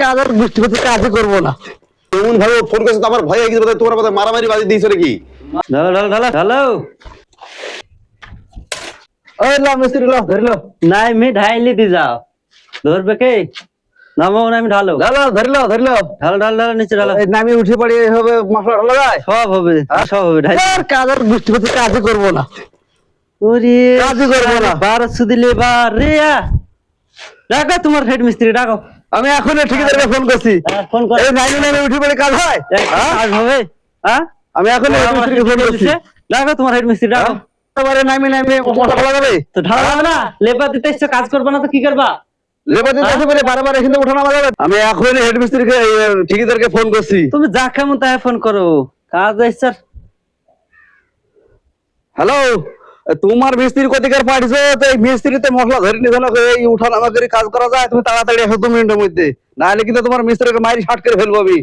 কাজ আর বুঝতে পারছি কাজই করবো না। এমন ভাবে ফোন করেছে তো আমার ভয় হয়ে গেছে, তোমার কথা মারামারি বাজি দিয়েছে নাকি? হ্যালো ওই লো মিস্ত্রি লো ধরিলো নাই মে ঢাইলি দি যাও ধরবে কে নামো না আমি ঢালো ঢালো ধরিলো ঢালো নিচে ঢালো এই নামি উঠে পড়ি হবে মশলা ঢালা যায় সব হবে ঢাই আর কাজ আর বুঝতে পারছি কাজই করবো না। ওরে কাজই করবো না। 1200 দিলে বার রে ডাকো তোমার হেড মিস্ত্রি ডাকো। আমি এখন ঠিকাদারকে ফোন করছি। ফোন কর এই নামি উঠে পড়ে কাজ হয়? কাজ হবে হ্যাঁ আমি এখন হেড মিস্ত্রিকে ফোন করছি। ডাকো তোমার হেড মিস্ত্রি ডাকো। এবারে নামি মশলা ঢালা যাবে? তো ঢালা যাবে না, লেবার দিতে এসছো, কাজ করবে না তো কি করবা? লেবার দিতে আসবে বলে বারবার এখানে উঠানো যাবে? আমি এখন হেড মিস্ত্রিকে ঠিকাদারকে ফোন করছি। তুমি যা কেমন তাই ফোন করো, কাজ এসছে। হ্যালো, তোমার মিস্ত্রি কোথাকার পাঠিয়েছো? তো এই মিস্ত্রিতে মশলা ধরে নিছো না, এই উঠানো আমাদের কাজ করা যায়? তুমি তাড়াতাড়ি আসো 2 মিনিটের মধ্যে, নাহলে কিন্তু তোমার মিস্ত্রিকে মাইরি শার্ট করে ফেলবো আমি।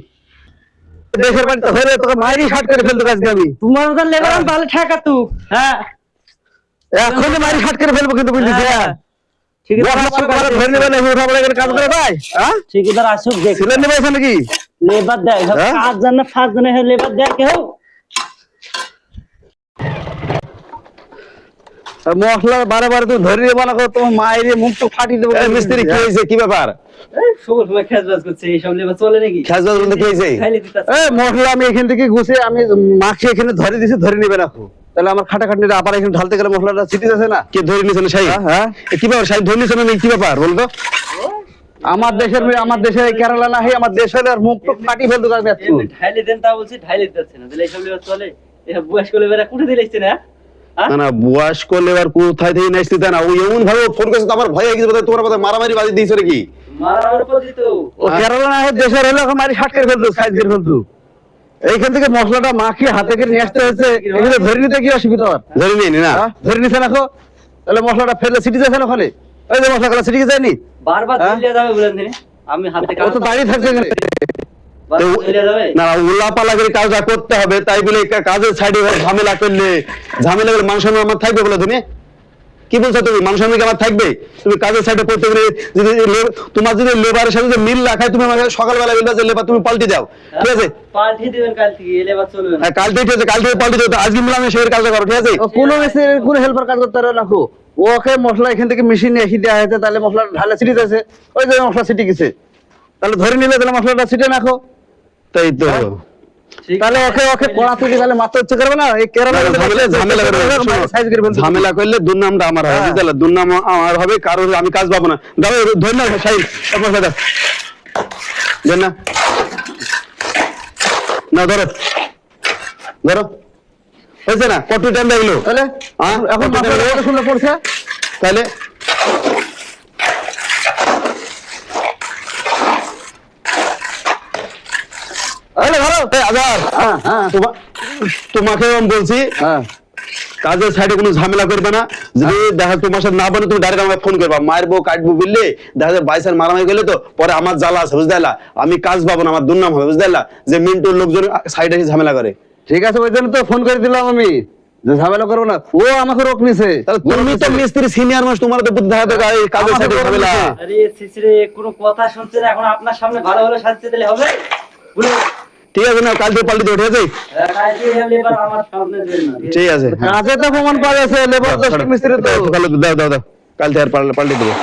দেশের বাড়িতে হলে তোকে মাইরি শার্ট করে ফেলতে আজকে আমি। তোমার মতন লেবার আমি ভালো ঠেকা তু হ্যাঁ এখন মাইরি শার্ট করে ফেলবো কিন্তু বুঝলি? কাজ করে ভাই ঠিকাদার আসুক দেখ ছিলেন নেবে নাকি লেবার দেয় কাজ জানে ফাঁস জানে লেবার দেয় কেউ মশলা বারে তুমি ধরে নিয়ে বানা করো, তোমার মায়ের মুখ তো ফাটিয়ে দেবো। মিস্ত্রি কি হয়েছে, কি ব্যাপার? মশলা আমি এখান থেকে ঘুষে আমি মাখি এখানে ধরে দিছি, ধরে নিবে না। তাহলে আমার খাটাখাটি আবার এখানে ঢালতে গেলে মশলাটা ছিটি যাচ্ছে না। কে ধরে নিছেন সাহেব? হ্যাঁ কি ব্যাপার সাহেব, ধরে নিছেন কি ব্যাপার বলতো? আমার দেশের কেরালা না হয় আমার দেশ হলে আর মুখ তো ফাটি ফেলতো। ঢাইলে দেন তা বলছি, ঢাইলে দিচ্ছে না, তাহলে এইসব লেবার চলে? এসব বয়স্ক লেবাররা কুঠে দিলেছে না? না বয়স্ক লেবার কোথায় থেকে নাইছে তা না, ও এমন ভাবে ফোন করেছে তো আমার ভয় হয়ে গেছে, তোমার কথা মারামারি বাজি দিয়েছে নাকি? মারামারি পদ্ধতি তো ও কেরালা না হয় দেশের হলে মারি শার্ট করে ফেলতো, সাইজ করে ফেলতো। এইখান থেকে মশলাটা মাখিয়ে হাতে করে নিয়ে আসতে হয়েছে, এখানে ধরে নিতে কি অসুবিধা? ধরে নিয়ে না ধরে নিছে না? তাহলে মশলাটা ফেলে ছিটি যাচ্ছে না ওখানে? ওই যে মশলা গুলো ছিটি যায়নি? বারবার দিলে যাবে বলেন তিনি, আমি হাতে ও তো দাঁড়িয়ে থাকছে এখানে। না উল্লাপালা করে কাজটা করতে হবে, তাই বলে কাজের সাইডে ঝামেলা করলে মানুষ আমার থাকবে বলে তুমি কি বলছো? তুমি মানুষ আমি আমার থাকবে? তুমি কাজের সাইডে করতে গেলে যদি তোমার যদি লেবারের সাথে মিল রাখায়, তুমি আমাকে সকালবেলা বললে যে লেবার তুমি পাল্টে যাও, ঠিক আছে? পাল্টে দিবেন কাল থেকে, লেবার চলবে না। কাল থেকে পাল্টে যাও, আজকে মিলে আমি সেই কাজটা করো, ঠিক আছে? কোনো মেশিনের কোনো হেল্পার কাজ করতে পারে না। ওকে মশলা এখান থেকে মেশিন এসে দেওয়া হয়েছে, তাহলে মশলা ঢালে ছিটি যাচ্ছে। ওই যে মশলা ছিটি গেছে, তাহলে ধরে নিলে তাহলে মশলাটা ছিটে রাখো। তাই তো তাহলে ওকে পড়া থেকে তাহলে মাথা উচ্চ করবে না। এই কেরালা ঝামেলা করলে দুর্নামটা আমার হবে, বুঝলে? দুর্নাম আমার হবে, কারোর আমি কাজ পাবো না। দাও ধন্যবাদ সাহিল, না না ধরো হয়েছে না? কত টাইম লাগলো তাহলে? এখন শুনে পড়ছে তাহলে তোমাকে আমি বলছি কাজের সাইডে কোনো ঝামেলা করবে না। যদি দেখা তোমার সাথে না বলে তুমি ডাইরেক্ট আমাকে ফোন করবা, মারবো কাটবো বুঝলে? দেখা যায় বাইসার মারামারি গেলে তো পরে আমার জ্বালা আছে, বুঝতে পারলা? আমি কাজ পাবো না, আমার দুর্নাম হবে, বুঝতে পারলা? যে মিন্টুর লোকজন সাইডে এসে ঝামেলা করে। ঠিক আছে, ওই জন্য তো ফোন করে দিলাম আমি, যে ঝামেলা করবো না। ও আমাকে রোক নিছে। তুমি তো মিস্ত্রি সিনিয়র মানুষ, তোমার তো বুদ্ধি দেখাতে কাজের সাইডে ঝামেলা। আরে শিশিরে কোনো কথা শুনছে না, এখন আপনার সামনে ভালো ভালো শাস্তি দিলে হবে? ঠিক আছে না, কাল থেকে পাল্টে দেবো, ঠিক আছে? ঠিক আছে, কাজে তো প্রমাণ পাওয়া যাচ্ছে, লেবার মিস্ত্রি তো দাও কাল থেকে আর পাল্টে দেবো।